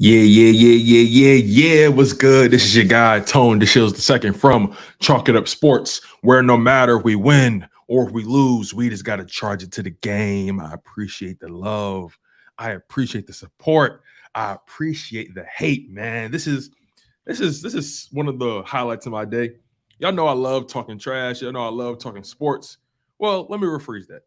Yeah. What's good? This is your guy, Tone DeShields II from Chalk It Up Sports, where no matter if we win or if we lose, we just got to charge it to the game. I appreciate the love. I appreciate the support. I appreciate the hate, man. This is one of the highlights of my day. Y'all know I love talking trash. Y'all know I love talking sports. Well, let me rephrase that.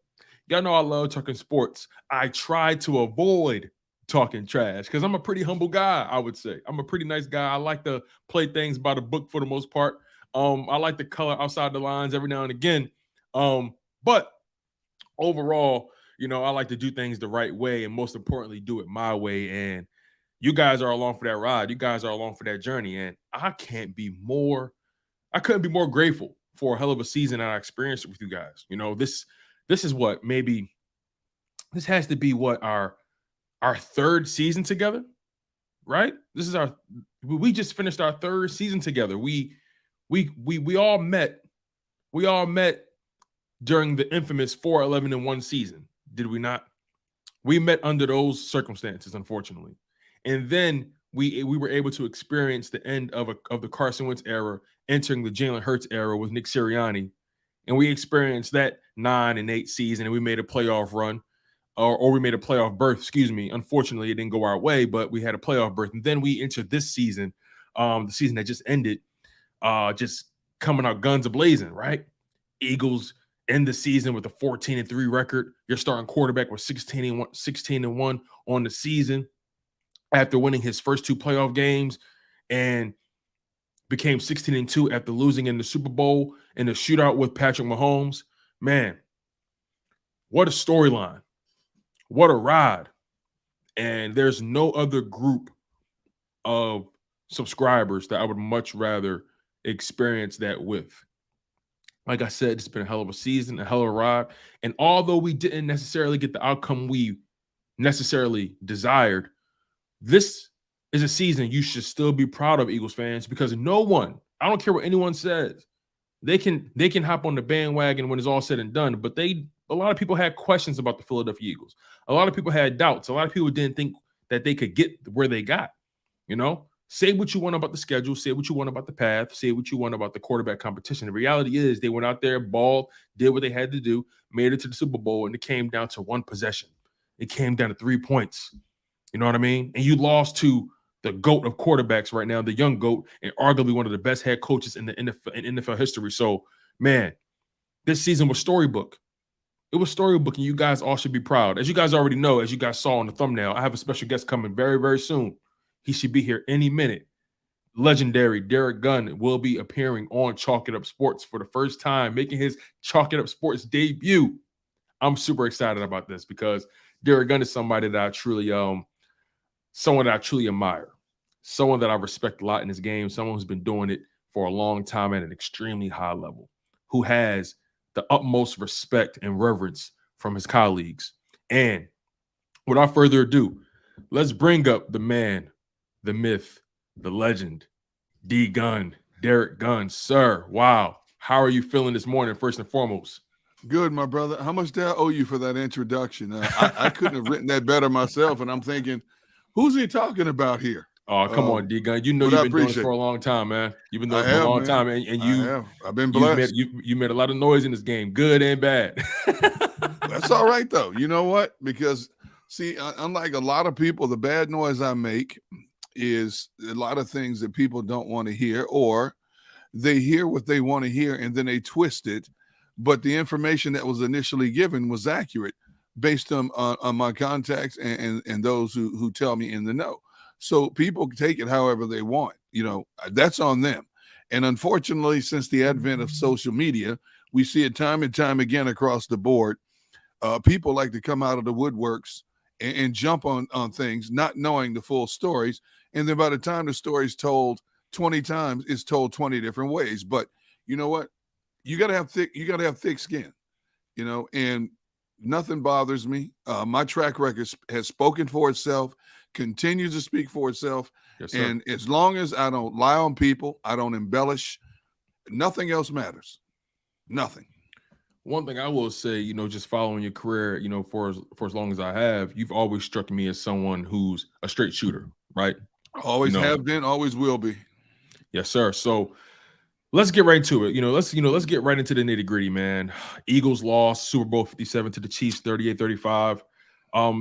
Y'all know I love talking sports. I try to avoid talking trash because I'm a pretty humble guy. I would say I'm a pretty nice guy. I like to play things by the book for the most part. I like to color outside the lines every now and again. But overall, I like to do things the right way and most importantly, do it my way. And you guys are along for that ride. You guys are along for that journey. And I couldn't be more grateful for a hell of a season that I experienced with you guys. This is what maybe this has to be what our third season together, right? We just finished our third season together. We all met. We all met during the infamous 4-11-1 season, did we not? We met under those circumstances, unfortunately. And then we were able to experience the end of the Carson Wentz era, entering the Jalen Hurts era with Nick Sirianni. And we experienced that 9-8 season, and we made a playoff run. Or we made a playoff berth, excuse me. Unfortunately, it didn't go our way, but we had a playoff berth. And then we entered this season, the season that just ended, just coming out guns a-blazing, right? Eagles end the season with a 14-3 record. Your starting quarterback was 16-1 on the season after winning his first two playoff games and became 16-2 after losing in the Super Bowl in the shootout with Patrick Mahomes. Man, what a storyline. What a ride. And there's no other group of subscribers that I would much rather experience that with. Like I said, it's been a hell of a season, a hell of a ride. And although we didn't necessarily get the outcome we necessarily desired, this is a season you should still be proud of, Eagles fans, because no one, I don't care what anyone says, they can hop on the bandwagon when it's all said and done, but a lot of people had questions about the Philadelphia Eagles. A lot of people had doubts. A lot of people didn't think that they could get where they got. Say what you want about the schedule, say what you want about the path, say what you want about the quarterback competition. The reality is they went out there, balled, did what they had to do, made it to the Super Bowl, and it came down to one possession. It came down to 3 points. You know what I mean? And you lost to the GOAT of quarterbacks right now, the young GOAT, and arguably one of the best head coaches in the NFL history. So, man, this season was storybook. It was storybook, and you guys all should be proud. As you guys already know, as you guys saw on the thumbnail, I have a special guest coming very, very soon. He should be here any minute. Legendary Derrick Gunn will be appearing on Chalk It Up Sports for the first time, making his Chalk It Up Sports debut. I'm super excited about this because Derrick Gunn is somebody that I truly admire, someone that I respect a lot in this game, someone who's been doing it for a long time at an extremely high level, who has the utmost respect and reverence from his colleagues. And without further ado, let's bring up the man, the myth, the legend, D Gunn, Derrick Gunn. Sir, wow. How are you feeling this morning, first and foremost? Good, my brother. How much do I owe you for that introduction? I couldn't have written that better myself, and I'm thinking, who's he talking about here? Oh, come on, D Gun. You've been doing this for a long time, man. You've been doing it for a long time, and I've been blessed. You made a lot of noise in this game, good and bad. That's all right, though. You know what? Because, see, unlike a lot of people, the bad noise I make is a lot of things that people don't want to hear, or they hear what they want to hear, and then they twist it. But the information that was initially given was accurate based on my contacts and those who tell me in the know. So people take it however they want. That's on them. And unfortunately, since the advent of social media, we see it time and time again across the board. People like to come out of the woodworks and jump on things, not knowing the full stories. And then by the time the story's told 20 times, it's told 20 different ways. But you know what? You got to have thick skin, and nothing bothers me. My track record has spoken for itself, continues to speak for itself. Yes, sir. And as long as I don't lie on people, I don't embellish, nothing else matters. Nothing. One thing I will say, just following your career, for as long as I have, you've always struck me as someone who's a straight shooter, right? Always have been, always will be. Yes, sir. So let's get right into it. Let's get right into the nitty-gritty, man. Eagles lost Super Bowl 57 to the Chiefs 38-35.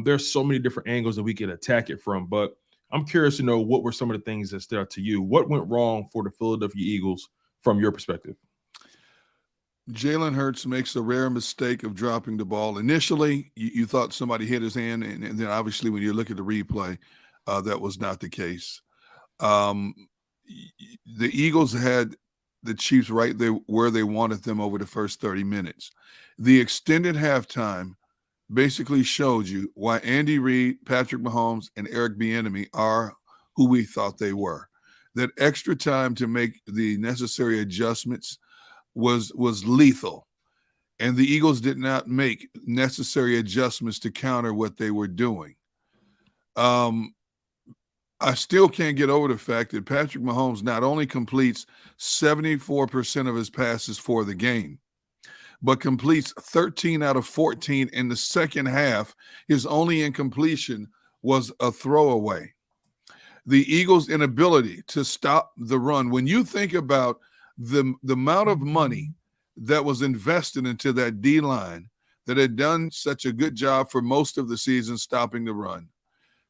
There's so many different angles that we could attack it from, but I'm curious to know what were some of the things that stood out to you. What went wrong for the Philadelphia Eagles from your perspective? Jalen Hurts makes a rare mistake of dropping the ball. Initially, you thought somebody hit his hand, and then obviously when you look at the replay, that was not the case. The Eagles had the Chiefs right there where they wanted them over the first 30 minutes. The extended halftime basically showed you why Andy Reid, Patrick Mahomes, and Eric Bieniemy are who we thought they were. That extra time to make the necessary adjustments was lethal, and the Eagles did not make necessary adjustments to counter what they were doing. I still can't get over the fact that Patrick Mahomes not only completes 74% of his passes for the game, but completes 13 out of 14 in the second half. His only incompletion was a throwaway. The Eagles' inability to stop the run, when you think about the amount of money that was invested into that D-line that had done such a good job for most of the season stopping the run,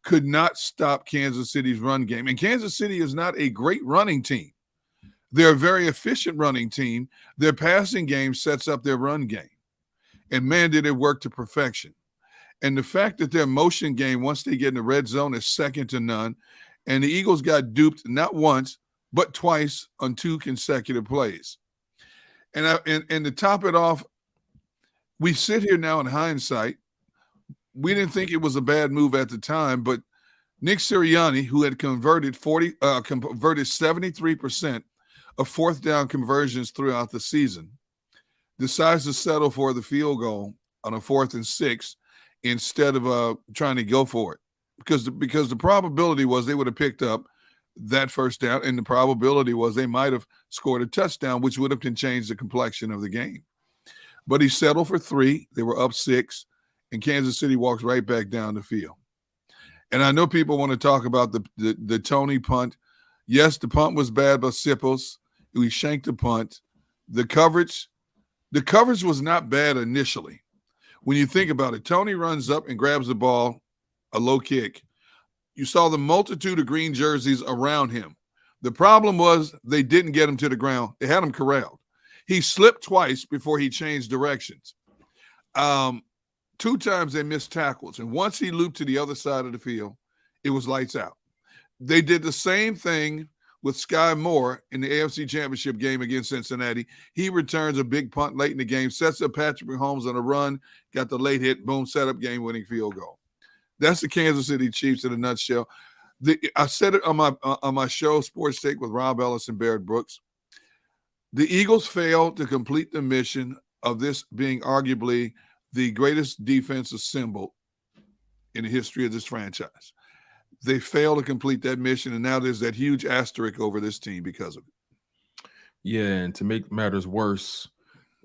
could not stop Kansas City's run game. And Kansas City is not a great running team. They're a very efficient running team. Their passing game sets up their run game. And man, did it work to perfection. And the fact that their motion game, once they get in the red zone, is second to none. And the Eagles got duped not once, but twice on 2 consecutive plays. And to top it off, we sit here now in hindsight. We didn't think it was a bad move at the time, but Nick Sirianni, who had converted 73% of fourth down conversions throughout the season, decides to settle for the field goal on a 4th and 6 instead of trying to go for it, because the probability was they would have picked up that first down, and the probability was they might have scored a touchdown, which would have changed the complexion of the game. But he settled for 3. They were up 6. And Kansas City walks right back down the field. And I know people want to talk about the Tony punt. Yes, the punt was bad by Sipples. We shanked the punt. The coverage was not bad initially. When you think about it, Tony runs up and grabs the ball, a low kick. You saw the multitude of green jerseys around him. The problem was they didn't get him to the ground. They had him corralled. He slipped twice before he changed directions. 2 times they missed tackles, and once he looped to the other side of the field, it was lights out. They did the same thing with Sky Moore in the AFC Championship game against Cincinnati. He returns a big punt late in the game, sets up Patrick Mahomes on a run, got the late hit, boom, set up game-winning field goal. That's the Kansas City Chiefs in a nutshell. I said it on my show, Sports Take with Rob Ellis and Barrett Brooks. The Eagles failed to complete the mission of this being arguably the greatest defense assembled in the history of this franchise. They failed to complete that mission, and now there's that huge asterisk over this team because of it. Yeah, and to make matters worse,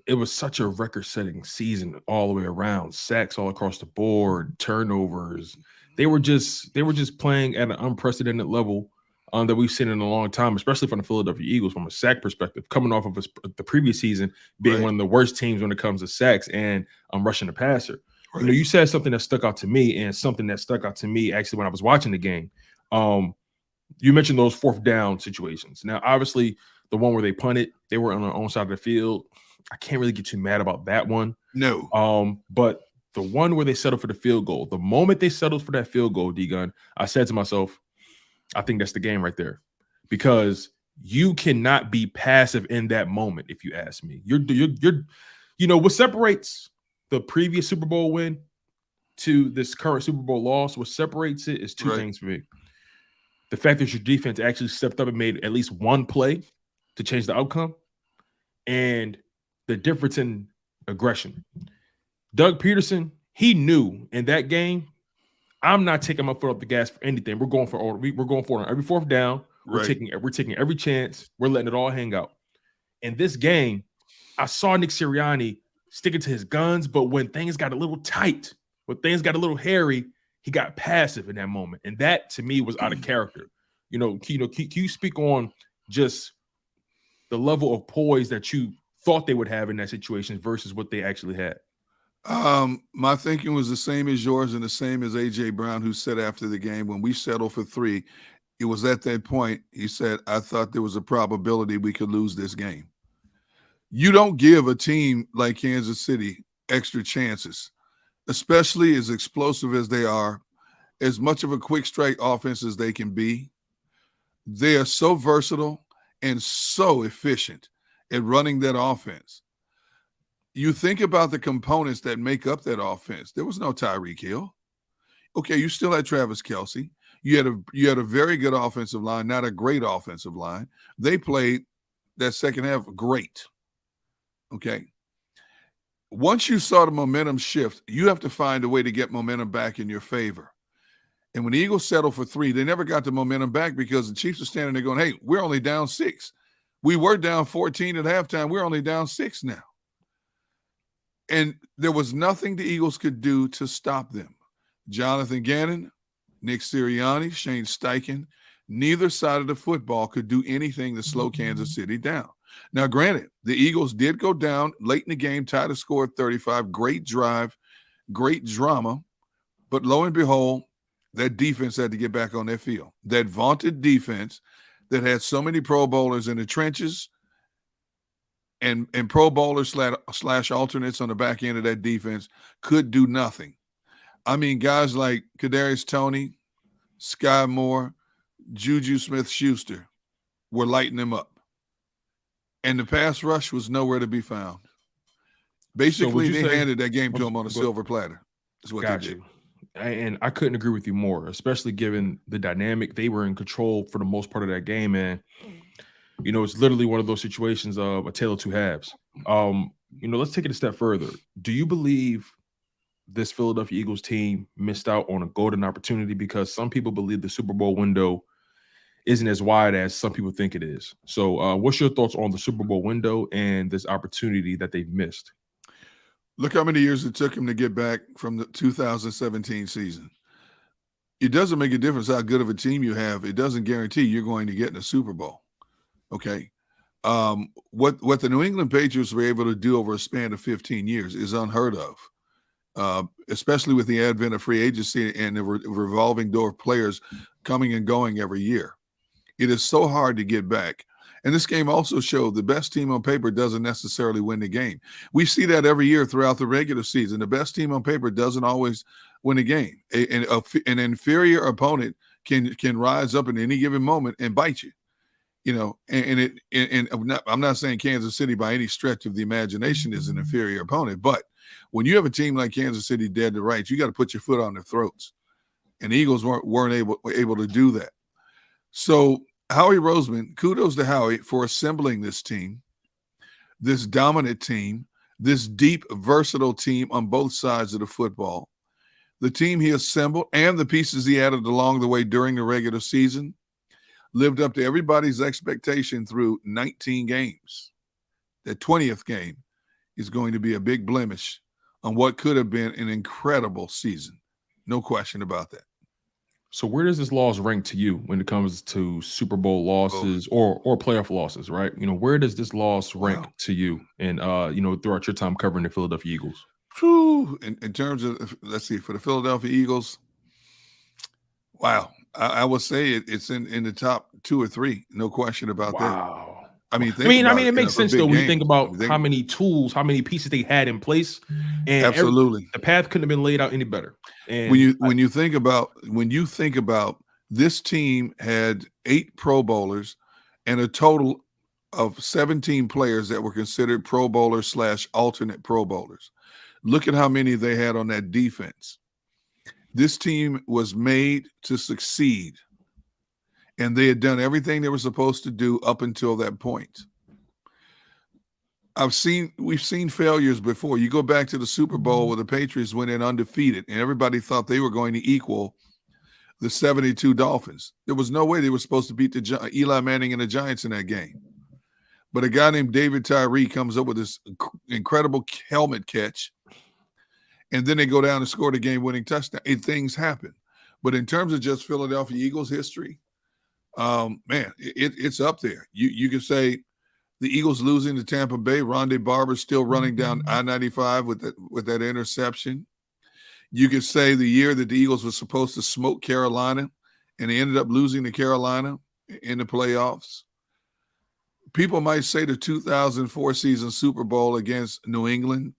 it was such a record-setting season all the way around. Sacks all across the board, turnovers. They were just playing at an unprecedented level that we've seen in a long time, especially from the Philadelphia Eagles from a sack perspective, coming off of the previous season being one of the worst teams when it comes to sacks and rushing the passer. Right. You said something that stuck out to me, and something that stuck out to me actually when I was watching the game. You mentioned those 4th down situations. Now, obviously, the one where they punted, they were on their own side of the field. I can't really get too mad about that one. No. But the one where they settled for the field goal, the moment they settled for that field goal, D-Gun, I said to myself, I think that's the game right there, because you cannot be passive in that moment. If you ask me, you're what separates the previous Super Bowl win to this current Super Bowl loss, what separates it is 2 things for me. The fact that your defense actually stepped up and made at least one play to change the outcome, and the difference in aggression. Doug Peterson, he knew in that game, I'm not taking my foot off the gas for anything. We're going for it on every 4th down. We're taking every chance. We're letting it all hang out. In this game, I saw Nick Sirianni sticking to his guns, but when things got a little tight, when things got a little hairy, he got passive in that moment, and that to me was out of character. Can you speak on just the level of poise that you thought they would have in that situation versus what they actually had? My thinking was the same as yours and the same as A.J. Brown, who said after the game, when we settled for 3, it was at that point, he said, I thought there was a probability we could lose this game. You don't give a team like Kansas City extra chances, especially as explosive as they are, as much of a quick strike offense as they can be. They are so versatile and so efficient at running that offense. You think about the components that make up that offense. There was no Tyreek Hill. Okay, you still had Travis Kelce. You had a very good offensive line, not a great offensive line. They played that second half great. Okay. Once you saw the momentum shift, you have to find a way to get momentum back in your favor. And when the Eagles settled for 3, they never got the momentum back because the Chiefs are standing there going, hey, we're only down 6. We were down 14 at halftime. We're only down 6 now. And there was nothing the Eagles could do to stop them. Jonathan Gannon, Nick Sirianni, Shane Steichen, neither side of the football could do anything to slow Kansas City down. Now, granted, the Eagles did go down late in the game, tied the score at 35. Great drive, great drama. But lo and behold, that defense had to get back on their field. That vaunted defense that had so many Pro Bowlers in the trenches and Pro Bowlers slash alternates on the back end of that defense could do nothing. I mean, guys like Kadarius Toney, Sky Moore, Juju Smith-Schuster were lighting them up. And the pass rush was nowhere to be found. Basically, they handed that game to them on a silver platter. Is what they did. And I couldn't agree with you more, especially given the dynamic. They were in control for the most part of that game, and it's literally one of those situations of a tale of two halves. Let's take it a step further. Do you believe this Philadelphia Eagles team missed out on a golden opportunity? Because some people believe the Super Bowl window isn't as wide as some people think it is. So what's your thoughts on the Super Bowl window and this opportunity that they've missed? Look how many years it took him to get back from the 2017 season. It doesn't make a difference how good of a team you have. It doesn't guarantee you're going to get in a Super Bowl. Okay. What the New England Patriots were able to do over a span of 15 years is unheard of, especially with the advent of free agency and the revolving door of players coming and going every year. It is so hard to get back. And this game also showed the best team on paper doesn't necessarily win the game. We see that every year throughout the regular season. The best team on paper doesn't always win a game. An inferior opponent can rise up in any given moment and bite you. I'm not saying Kansas City by any stretch of the imagination is an inferior opponent, but when you have a team like Kansas City dead to rights, you got to put your foot on their throats. And the Eagles weren't able to do that. So Howie Roseman, kudos to Howie for assembling this team, this dominant team, this deep, versatile team on both sides of the football. The team he assembled and the pieces he added along the way during the regular season lived up to everybody's expectation through 19 games. The 20th game is going to be a big blemish on what could have been an incredible season. No question about that. So where does this loss rank to you when it comes to Super Bowl losses or playoff losses, right? Where does this loss rank to you and, throughout your time covering the Philadelphia Eagles? In terms of, let's see, for the Philadelphia Eagles, wow. I would say it's in the top 2 or 3. No question about that. It makes sense though when you think about how many tools, how many pieces they had in place, and absolutely the path couldn't have been laid out any better. And when you think about this team had 8 Pro Bowlers and a total of 17 players that were considered Pro Bowlers / alternate Pro Bowlers. Look at how many they had on that defense. This team was made to succeed. And they had done everything they were supposed to do up until that point. We've seen failures before. You go back to the Super Bowl where the Patriots went in undefeated, and everybody thought they were going to equal the 72 Dolphins. There was no way they were supposed to beat Eli Manning and the Giants in that game. But a guy named David Tyree comes up with this incredible helmet catch, and then they go down and score the game-winning touchdown. Things happen. But in terms of just Philadelphia Eagles history, man, it's up there. You can say the Eagles losing to Tampa Bay, Rondé Barber still running down I-95 with that interception. You could say the year that the Eagles were supposed to smoke Carolina, and they ended up losing to Carolina in the playoffs. People might say the 2004 season Super Bowl against New England,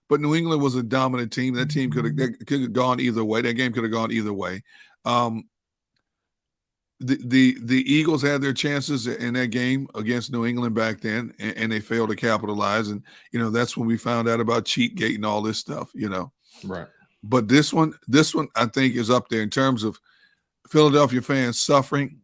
but New England was a dominant team. That team could have gone either way. That game could have gone either way. The Eagles had their chances in that game against New England back then, and they failed to capitalize. And, that's when we found out about Cheatgate and all this stuff, Right. But this one I think is up there in terms of Philadelphia fans suffering,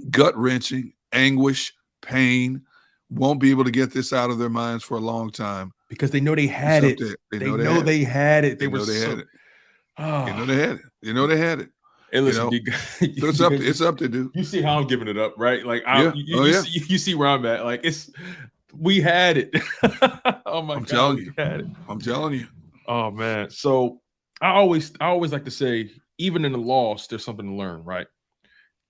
gut-wrenching, anguish, pain, won't be able to get this out of their minds for a long time. Because they know they had it. They know they had it. They had it. Oh. They know they had it. And listen, so it's up to do. You see how I'm giving it up, right? Like, you see where I'm at. Like, we had it. Oh my God, we had it. I'm telling you. Oh man. So I always like to say, even in the loss, there's something to learn, right?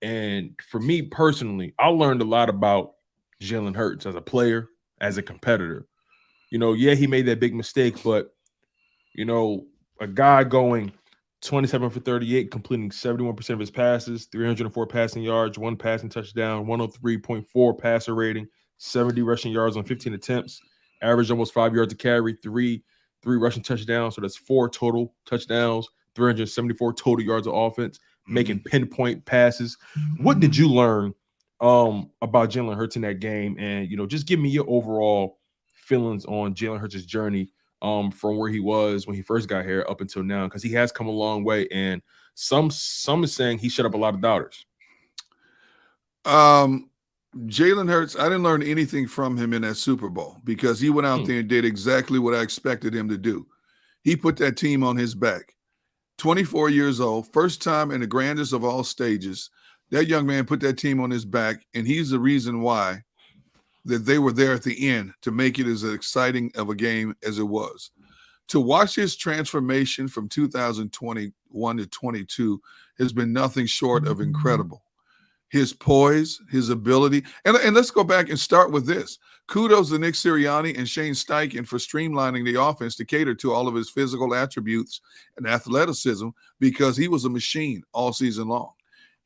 And for me personally, I learned a lot about Jalen Hurts as a player, as a competitor. He made that big mistake, but a guy going 27 for 38, completing 71% of his passes, 304 passing yards, 1 passing touchdown, 103.4 passer rating, 70 rushing yards on 15 attempts, averaged almost 5 yards a carry, three rushing touchdowns. So that's 4 total touchdowns, 374 total yards of offense, making pinpoint passes. What did you learn about Jalen Hurts in that game? And, just give me your overall feelings on Jalen Hurts' journey from where he was when he first got here up until now, because he has come a long way, and some is saying he shut up a lot of doubters. Jalen Hurts, I didn't learn anything from him in that Super Bowl because he went out there and did exactly what I expected him to do. He put that team on his back. 24 years old, first time in the grandest of all stages. That young man put that team on his back, and he's the reason why that they were there at the end to make it as exciting of a game as it was. To watch his transformation from 2021 to 22 has been nothing short of incredible. His poise, his ability. And let's go back and start with this. Kudos to Nick Sirianni and Shane Steichen for streamlining the offense to cater to all of his physical attributes and athleticism, because he was a machine all season long.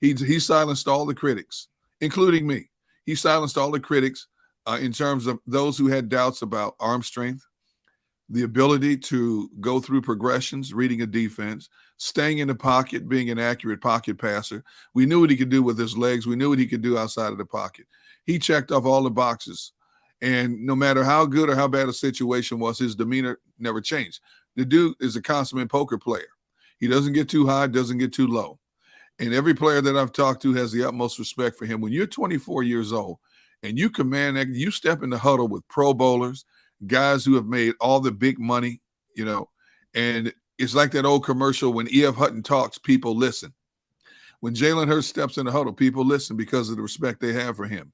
He silenced all the critics, including me. He silenced all the critics in terms of those who had doubts about arm strength, the ability to go through progressions, reading a defense, staying in the pocket, being an accurate pocket passer. We knew what he could do with his legs. We knew what he could do outside of the pocket. He checked off all the boxes. And no matter how good or how bad a situation was, his demeanor never changed. The dude is a consummate poker player. He doesn't get too high, doesn't get too low. And every player that I've talked to has the utmost respect for him. When you're 24 years old and you command that, you step in the huddle with Pro Bowlers, guys who have made all the big money, and it's like that old commercial, when E.F. Hutton talks, people listen. When Jalen Hurts steps in the huddle, people listen because of the respect they have for him.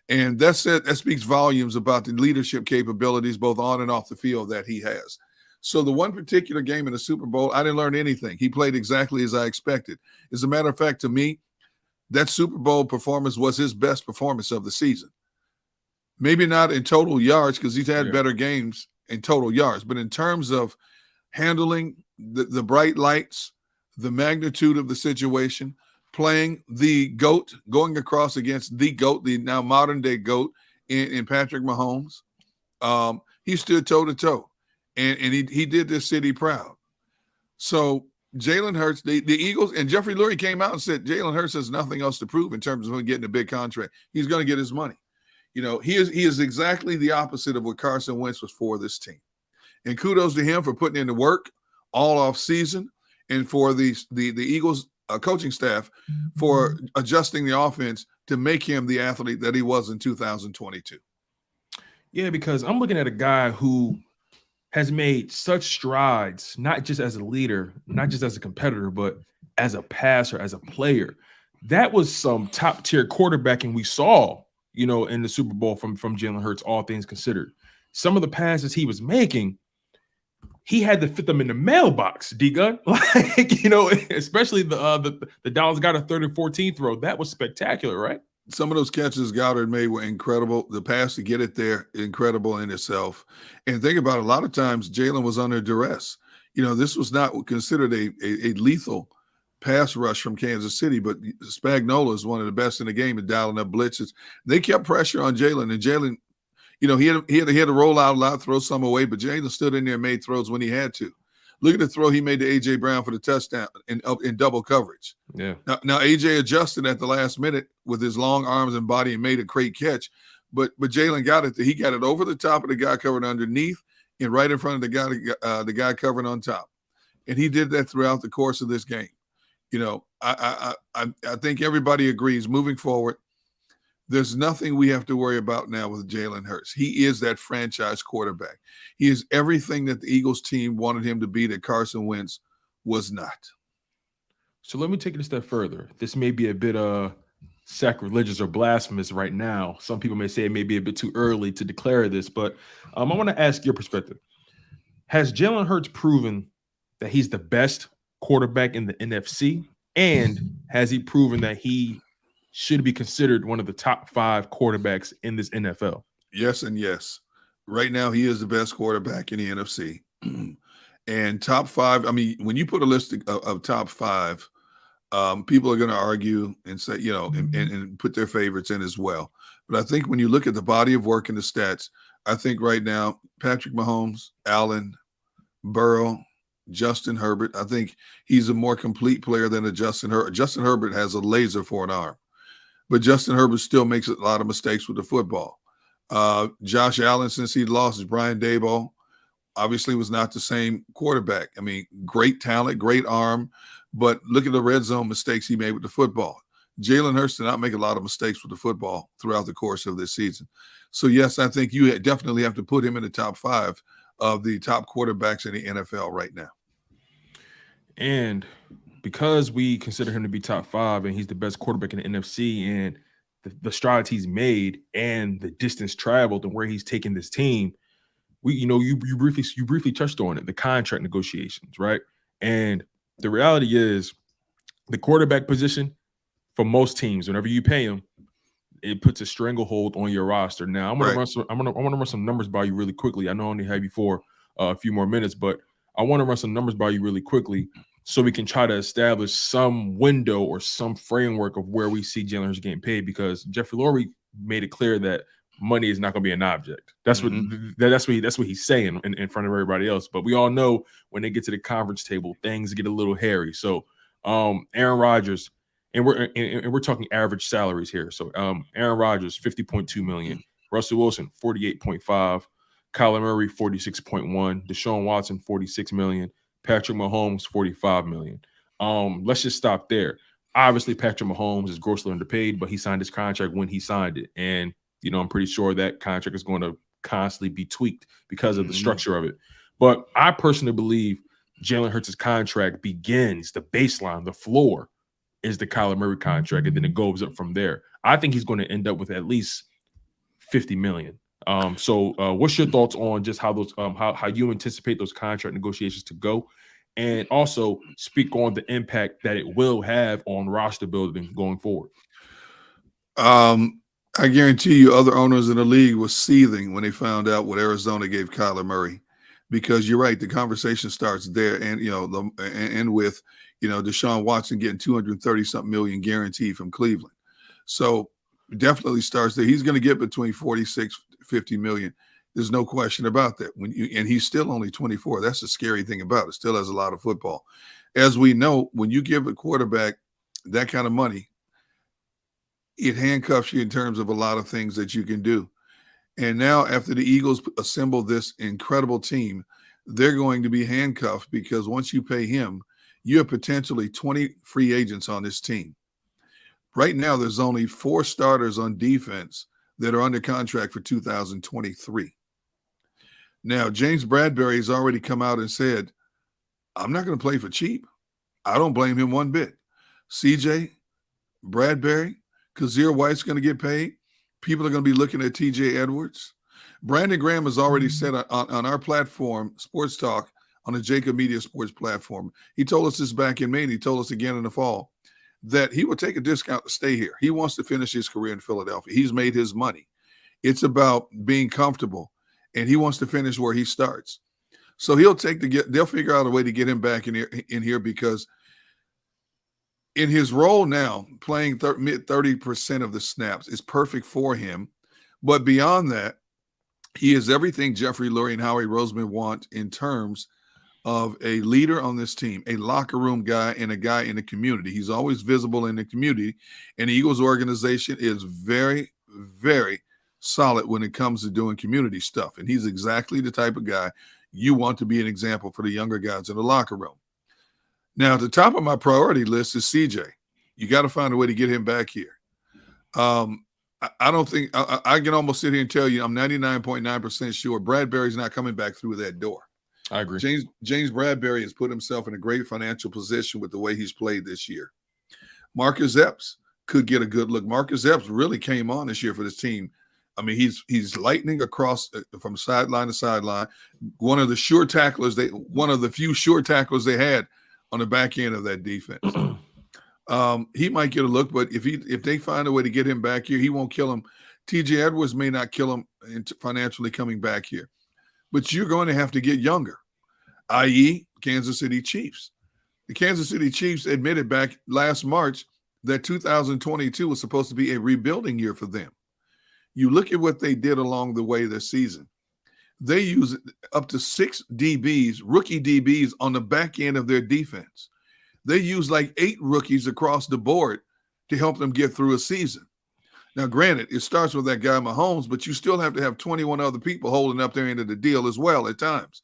And that speaks volumes about the leadership capabilities, both on and off the field, that he has. So the one particular game in the Super Bowl, I didn't learn anything. He played exactly as I expected. As a matter of fact, to me, that Super Bowl performance was his best performance of the season. Maybe not in total yards, because he's had better games in total yards, but in terms of handling the bright lights, the magnitude of the situation, playing the GOAT, going across against the GOAT, the now modern-day GOAT in Patrick Mahomes, he stood toe-to-toe, and he did this city proud. So Jalen Hurts, the Eagles, and Jeffrey Lurie came out and said Jalen Hurts has nothing else to prove in terms of him getting a big contract. He's going to get his money. He is exactly the opposite of what Carson Wentz was for this team. And kudos to him for putting in the work all off season, and for the Eagles coaching staff for adjusting the offense to make him the athlete that he was in 2022. Yeah, because I'm looking at a guy who has made such strides, not just as a leader, not just as a competitor, but as a passer, as a player. That was some top-tier quarterbacking we saw, in the Super Bowl from Jalen Hurts, all things considered. Some of the passes he was making, he had to fit them in the mailbox, D-Gun. Like, especially the Dallas got a 3rd and 14 throw. That was spectacular, right? Some of those catches Goddard made were incredible. The pass to get it there, incredible in itself. And think about it, a lot of times Jalen was under duress. This was not considered a lethal pass rush from Kansas City, but Spagnuolo is one of the best in the game at dialing up blitzes. They kept pressure on Jalen, and Jalen, he had to roll out a lot, throw some away, but Jalen stood in there and made throws when he had to. Look at the throw he made to A.J. Brown for the touchdown in double coverage. Yeah. Now A.J. adjusted at the last minute with his long arms and body and made a great catch, but Jalen got it. He got it over the top of the guy covered underneath and right in front of the guy covered on top, and he did that throughout the course of this game. I think everybody agrees moving forward, there's nothing we have to worry about now with Jalen Hurts. He is that franchise quarterback. He is everything that the Eagles team wanted him to be that Carson Wentz was not. So let me take it a step further. This may be a bit sacrilegious or blasphemous right now. Some people may say it may be a bit too early to declare this, but I want to ask your perspective. Has Jalen Hurts proven that he's the best quarterback in the NFC? And has he proven that he should be considered one of the top 5 quarterbacks in this NFL? Yes and yes. Right now, he is the best quarterback in the NFC. And top 5, I mean, when you put a list of top 5, people are going to argue and say, and put their favorites in as well. But I think when you look at the body of work and the stats, I think right now, Patrick Mahomes, Allen, Burrow, Justin Herbert, I think he's a more complete player than a Justin Herbert. Justin Herbert has a laser for an arm, but Justin Herbert still makes a lot of mistakes with the football. Josh Allen, since he lost Brian Daboll, obviously was not the same quarterback. I mean, great talent, great arm, but look at the red zone mistakes he made with the football. Jalen Hurts did not make a lot of mistakes with the football throughout the course of this season. So, yes, I think you definitely have to put him in the top 5 of the top quarterbacks in the NFL right now. And because we consider him to be top 5 and he's the best quarterback in the NFC, and the strides he's made and the distance traveled and where he's taken this team, you briefly touched on it, the contract negotiations, right? And the reality is the quarterback position for most teams, whenever you pay them, it puts a stranglehold on your roster. Now, I want to run some numbers by you really quickly. I know I only have you for a few more minutes, but I want to run some numbers by you really quickly so we can try to establish some window or some framework of where we see Jalen Hurts getting paid, because Jeffrey Lurie made it clear that money is not going to be an object. That's what he's saying in front of everybody else. But we all know when they get to the conference table, things get a little hairy. So Aaron Rodgers, and we're talking average salaries here. So Aaron Rodgers, $50.2 million. Russell Wilson, $48.5. Kyler Murray, $46.1. Deshaun Watson, $46 million. Patrick Mahomes, $45 million. Let's just stop there. Obviously, Patrick Mahomes is grossly underpaid, but he signed his contract when he signed it. And, I'm pretty sure that contract is going to constantly be tweaked because of the structure of it. But I personally believe Jalen Hurts' contract begins, the baseline, the floor is the Kyler Murray contract, and then it goes up from there. I think he's going to end up with at least $50 million. So what's your thoughts on just how those how you anticipate those contract negotiations to go, and also speak on the impact that it will have on roster building going forward? I guarantee you other owners in the league were seething when they found out what Arizona gave Kyler Murray, because you're right, the conversation starts there, and and with Deshaun Watson getting $230-something million guaranteed from Cleveland. So definitely starts there. He's going to get between 46 50 million. There's no question about that. And he's still only 24. That's the scary thing about it. Still has a lot of football. As we know, when you give a quarterback that kind of money, it handcuffs you in terms of a lot of things that you can do. And now after the Eagles assemble this incredible team, they're going to be handcuffed, because once you pay him, you have potentially 20 free agents on this team. Right now, there's only 4 starters on defense that are under contract for 2023. Now, James Bradbury has already come out and said, I'm not going to play for cheap. I don't blame him one bit. CJ, Bradbury, Kazir White's going to get paid. People are going to be looking at TJ Edwards. Brandon Graham has already said on our platform, Sports Talk, on the JAKIB Media Sports platform. He told us this back in May, and he told us again in the fall, that he would take a discount to stay here. He wants to finish his career in Philadelphia. He's made his money. It's about being comfortable, and he wants to finish where he starts. So they'll figure out a way to get him back in here because in his role now, playing mid 30% of the snaps is perfect for him. But beyond that, he is everything Jeffrey Lurie and Howie Roseman want in terms of a leader on this team, a locker room guy, and a guy in the community. He's always visible in the community, and the Eagles organization is very, very solid when it comes to doing community stuff. And he's exactly the type of guy you want to be an example for the younger guys in the locker room. Now, at the top of my priority list is CJ. You got to find a way to get him back here. I don't think I can almost sit here and tell you I'm 99.9% sure Bradbury's not coming back through that door. I agree. James Bradbury has put himself in a great financial position with the way he's played this year. Marcus Epps could get a good look. Marcus Epps really came on this year for this team. I mean, he's lightning across from sideline to sideline. One of the few sure tacklers they had on the back end of that defense. He might get a look, but if they find a way to get him back here, he won't kill him. TJ Edwards may not kill him financially coming back here, but you're going to have to get younger, i.e. Kansas City Chiefs. The Kansas City Chiefs admitted back last March that 2022 was supposed to be a rebuilding year for them. You look at what they did along the way this season. They use up to 6 DBs, rookie DBs, on the back end of their defense. They use like 8 rookies across the board to help them get through a season. Now, granted, it starts with that guy Mahomes, but you still have to have 21 other people holding up their end of the deal as well at times.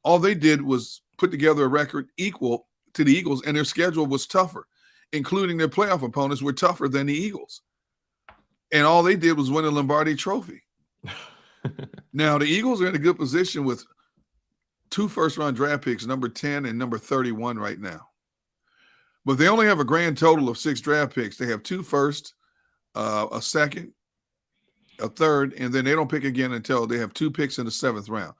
All they did was put together a record equal to the Eagles, and their schedule was tougher, including their playoff opponents were tougher than the Eagles. And all they did was win a Lombardi trophy. Now, the Eagles are in a good position with 2 first-round draft picks, number 10 and number 31 right now. But they only have a grand total of 6 draft picks. They have 2 first, a second, a third, and then they don't pick again until they have 2 picks in the 7th round.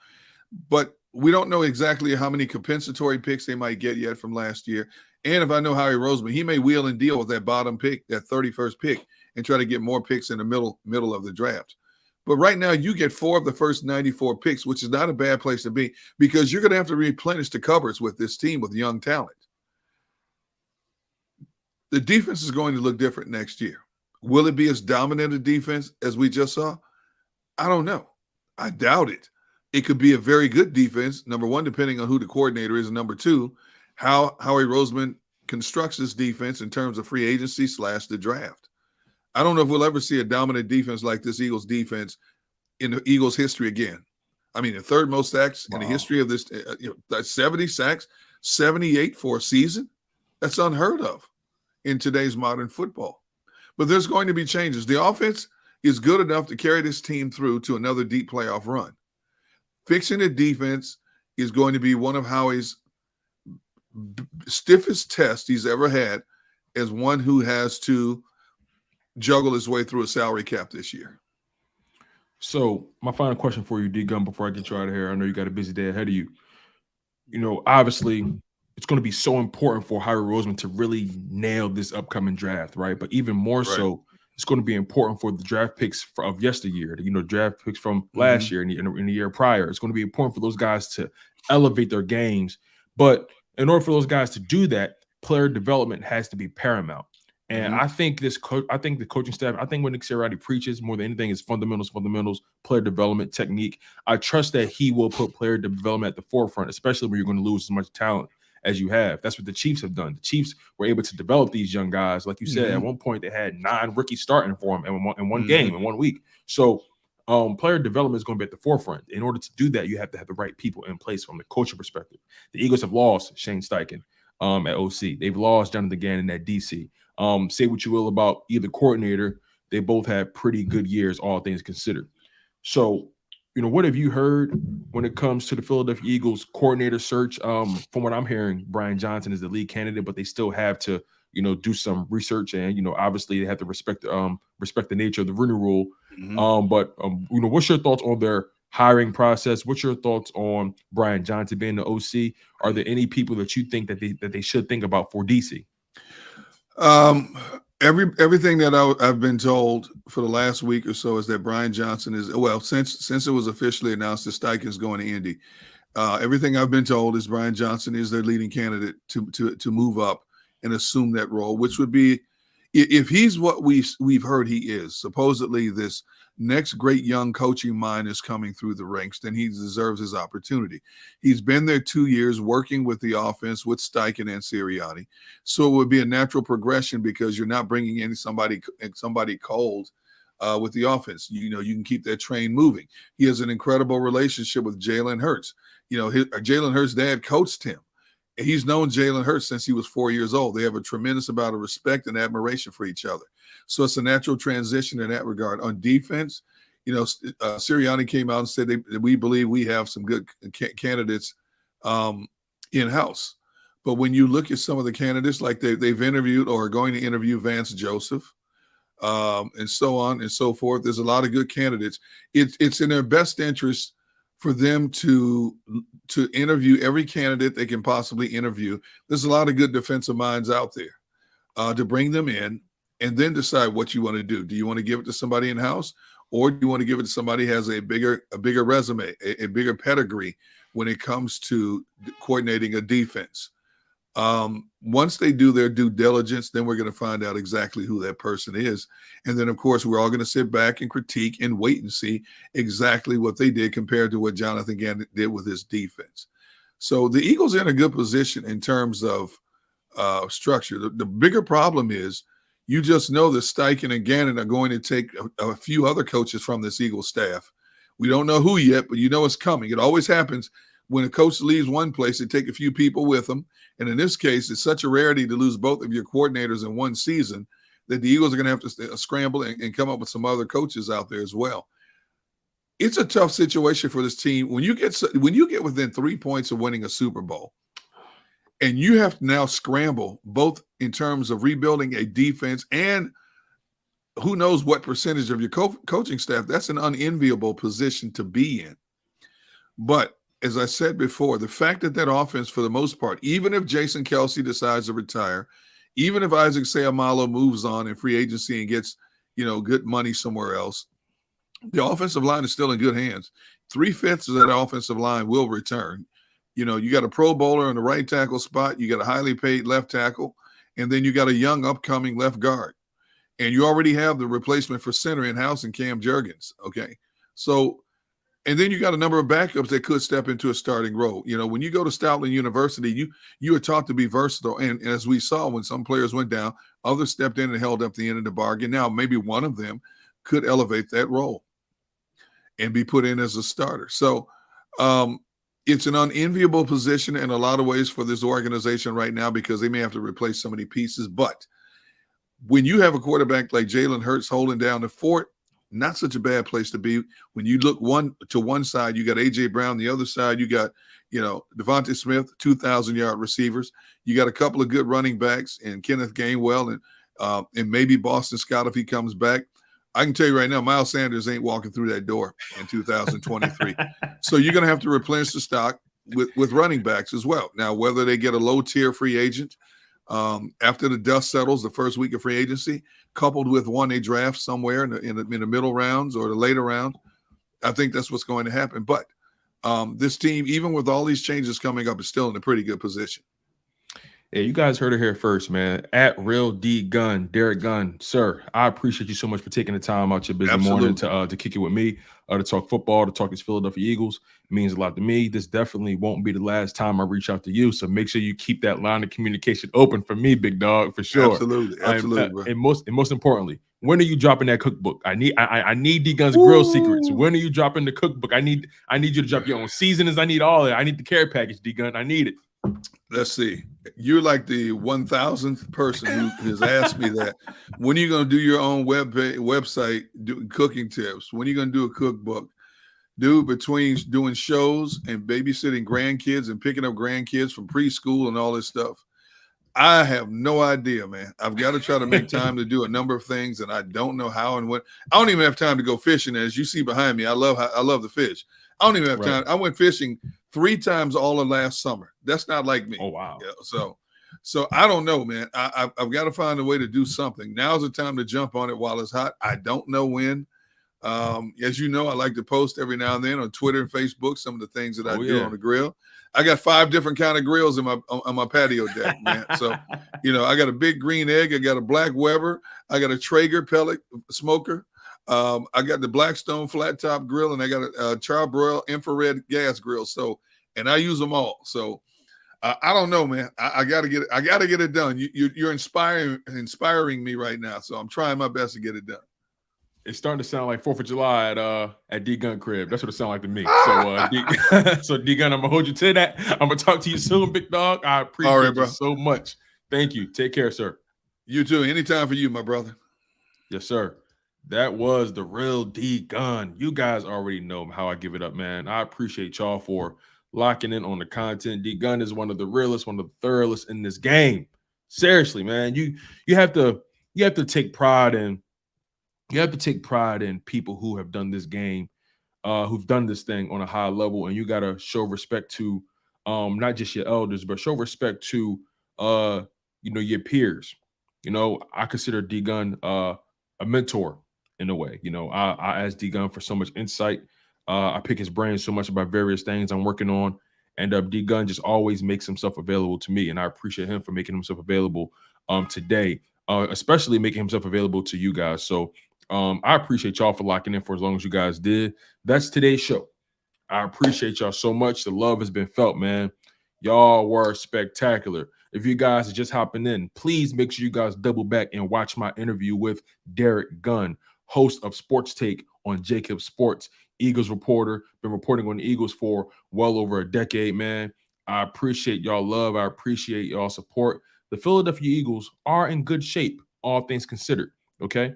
But we don't know exactly how many compensatory picks they might get yet from last year. And if I know Howie Roseman, he may wheel and deal with that bottom pick, that 31st pick, and try to get more picks in the middle of the draft. But right now, you get 4 of the first 94 picks, which is not a bad place to be because you're going to have to replenish the cupboards with this team with young talent. The defense is going to look different next year. Will it be as dominant a defense as we just saw? I don't know. I doubt it. It could be a very good defense, number 1, depending on who the coordinator is, and number 2, how Howie Roseman constructs this defense in terms of free agency / the draft. I don't know if we'll ever see a dominant defense like this Eagles defense in the Eagles history again. I mean, the 3rd most sacks in the history of this, 70 sacks, 78 for a season. That's unheard of in today's modern football. But there's going to be changes. The offense is good enough to carry this team through to another deep playoff run. Fixing the defense is going to be one of Howie's stiffest tests he's ever had as one who has to juggle his way through a salary cap this year. So my final question for you, D Gunn, before I get you out of here, I know you got a busy day ahead of you. Obviously it's going to be so important for Howie Roseman to really nail this upcoming draft, right? But even more so, it's going to be important for the draft picks of yesteryear, draft picks from last year and in the year prior. It's going to be important for those guys to elevate their games. But in order for those guys to do that, player development has to be paramount. And I think the coaching staff, I think what Nick Sirianni preaches more than anything is fundamentals, player development, technique. I trust that he will put player development at the forefront, especially when you're going to lose as much talent as you have. That's what the Chiefs have done. The Chiefs were able to develop these young guys. Like you said, at one point they had 9 rookies starting for them in one game, in 1 week. So player development is going to be at the forefront. In order to do that, you have to have the right people in place from the coaching perspective. The Eagles have lost Shane Steichen at OC. They've lost Jonathan Gannon at DC. Say what you will about either coordinator, they both had pretty good years, all things considered. So, what have you heard when it comes to the Philadelphia Eagles coordinator search? From what I'm hearing, Brian Johnson is the lead candidate, but they still have to, do some research, and obviously they have to respect the nature of the Rooney Rule. But what's your thoughts on their hiring process. What's your thoughts on Brian Johnson being the OC? Are there any people that you think that they should think about for DC? Everything that I've been told for the last week or so is that Brian Johnson is, well, since it was officially announced that Steichen is going to Indy, everything I've been told is Brian Johnson is their leading candidate to move up and assume that role, which would be, if he's what we've heard he is, supposedly this next great young coaching mind is coming through the ranks, then he deserves his opportunity. He's been there 2 years working with the offense with Steichen and Sirianni. So it would be a natural progression because you're not bringing in somebody cold with the offense. You know, you can keep that train moving. He has an incredible relationship with Jalen Hurts. You know, Jalen Hurts' dad coached him. He's known Jalen Hurts since he was 4 years old. They have a tremendous amount of respect and admiration for each other. So it's a natural transition in that regard. On defense, you know, Sirianni came out and said that we believe we have some good candidates in-house. But when you look at some of the candidates, like they've interviewed or are going to interview Vance Joseph, and so on and so forth, there's a lot of good candidates. It's in their best interest for them to interview every candidate they can possibly interview. There's a lot of good defensive minds out there to bring them in and then decide what you want to do. Do you want to give it to somebody in-house, or do you want to give it to somebody who has a bigger resume, a bigger pedigree when it comes to coordinating a defense? Once they do their due diligence, then we're going to find out exactly who that person is. And then, of course, we're all going to sit back and critique and wait and see exactly what they did compared to what Jonathan Gannon did with his defense. So the Eagles are in a good position in terms of structure. The bigger problem is you just know that Steichen and Gannon are going to take a few other coaches from this Eagles staff. We don't know who yet, but you know it's coming. It always happens. When a coach leaves one place, they take a few people with them. And in this case, it's such a rarity to lose both of your coordinators in one season that the Eagles are going to have to scramble and come up with some other coaches out there as well. It's a tough situation for this team. When you get within 3 points of winning a Super Bowl, and you have to now scramble both in terms of rebuilding a defense and who knows what percentage of your coaching staff, that's an unenviable position to be in. But as I said before, the fact that offense, for the most part, even if Jason Kelce decides to retire, even if Isaac Seumalo moves on in free agency and gets, you know, good money somewhere else, the offensive line is still in good hands. 3/5 of that offensive line will return. You know, you got a Pro Bowler in the right tackle spot, you got a highly paid left tackle, and then you got a young upcoming left guard. And you already have the replacement for center in-house in Cam Jurgens, okay? So, and then you got a number of backups that could step into a starting role. You know, when you go to Stoutland University, you are taught to be versatile. And as we saw when some players went down, others stepped in and held up the end of the bargain. Now, maybe one of them could elevate that role and be put in as a starter. So it's an unenviable position in a lot of ways for this organization right now because they may have to replace so many pieces. But when you have a quarterback like Jalen Hurts holding down the fort, not such a bad place to be. When you look to one side, you got A.J. Brown. The other side, you got, you know, Devontae Smith, 2,000-yard receivers. You got a couple of good running backs and Kenneth Gainwell and maybe Boston Scott if he comes back. I can tell you right now, Miles Sanders ain't walking through that door in 2023. So you're going to have to replenish the stock with running backs as well. Now, whether they get a low-tier free agent after the dust settles the first week of free agency, coupled with one they draft somewhere in the middle rounds or the later round, I think that's what's going to happen. But this team, even with all these changes coming up, is still in a pretty good position. Yeah, you guys heard it here first, man. At Real D Gunn, Derrick Gunn, sir. I appreciate you so much for taking the time out your busy morning to kick it with me, to talk football, to talk these Philadelphia Eagles. It means a lot to me. This definitely won't be the last time I reach out to you. So make sure you keep that line of communication open for me, big dog, for sure. Absolutely, bro. And most importantly, when are you dropping that cookbook? I need D Gunn's grill secrets. When are you dropping the cookbook? I need you to drop your own seasonings. I need all that. I need the care package, D Gunn. I need it. Let's see. You're like the 1,000th person who has asked me that. When are you going to do your own website doing cooking tips? When are you going to do a cookbook? Dude, between doing shows and babysitting grandkids and picking up grandkids from preschool and all this stuff, I have no idea, man. I've got to try to make time to do a number of things, and I don't know how and when. I don't even have time to go fishing. As you see behind me, I love the fish. I don't even have time. I went fishing 3 times all of last summer. That's not like me. Oh, wow. Yeah, so I don't know, man. I've got to find a way to do something. Now's the time to jump on it while it's hot. I don't know when. As you know, I like to post every now and then on Twitter and Facebook some of the things that I do on the grill. I got 5 different kind of grills on my patio deck, man. So, I got a big green egg. I got a black Weber. I got a Traeger pellet smoker. I got the Blackstone flat top grill, and I got a Charbroil infrared gas grill. So, and I use them all. So, I don't know, man. I got to get it done. You're inspiring me right now. So I'm trying my best to get it done. It's starting to sound like 4th of July at D Gunn crib. That's what it sounds like to me. So D Gunn, I'm gonna hold you to that. I'm gonna talk to you soon, big dog. I appreciate you so much. Thank you. Take care, sir. You too. Anytime for you, my brother. Yes, sir. That was the real D Gunn. You guys already know how I give it up, man. I appreciate y'all for locking in on the content. D Gunn is one of the realest, one of the thoroughest in this game. Seriously, man. You have to take pride in. You have to take pride in people who have done this game, who've done this thing on a high level, and you got to show respect to not just your elders, but show respect to your peers. I consider D Gunn a mentor in a way. I ask D Gunn for so much insight. I pick his brain so much about various things I'm working on, and D Gunn just always makes himself available to me, and I appreciate him for making himself available today, especially making himself available to you guys. So. I appreciate y'all for locking in for as long as you guys did. That's today's show. I appreciate y'all so much. The love has been felt, man. Y'all were spectacular. If you guys are just hopping in, please make sure you guys double back and watch my interview with Derrick Gunn, host of Sports Take on JAKIB Sports, Eagles reporter, been reporting on the Eagles for well over a decade, man. I appreciate y'all love. I appreciate y'all support. The Philadelphia Eagles are in good shape, all things considered, okay?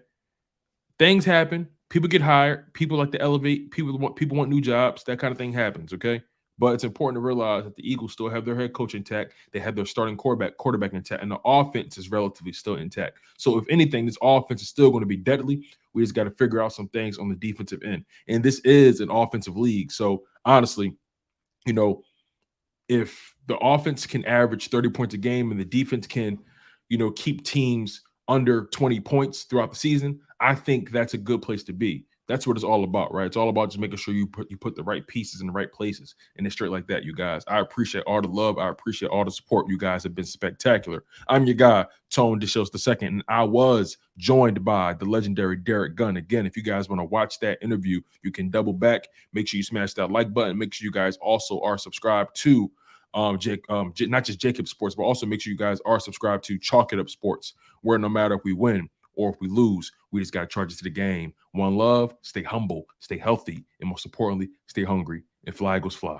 Things happen. People get hired. People like to elevate. People want new jobs. That kind of thing happens, okay? But it's important to realize that the Eagles still have their head coach intact. They have their starting quarterback intact, and the offense is relatively still intact. So if anything, this offense is still going to be deadly. We just got to figure out some things on the defensive end. And this is an offensive league. So honestly, if the offense can average 30 points a game and the defense can, keep teams under 20 points throughout the season, I think that's a good place to be. That's what it's all about, right? It's all about just making sure you put the right pieces in the right places, and it's straight like that, you guys. I appreciate all the love. I appreciate all the support. You guys have been spectacular. I'm your guy, Tone DeShields II, and I was joined by the legendary Derrick Gunn. Again, if you guys want to watch that interview, you can double back. Make sure you smash that like button. Make sure you guys also are subscribed to not just JAKIB Sports, but also make sure you guys are subscribed to Chalk It Up Sports, where no matter if we win or if we lose, we just got to charge it to the game. One love, stay humble, stay healthy, and most importantly, stay hungry. And fly, Eagles, fly.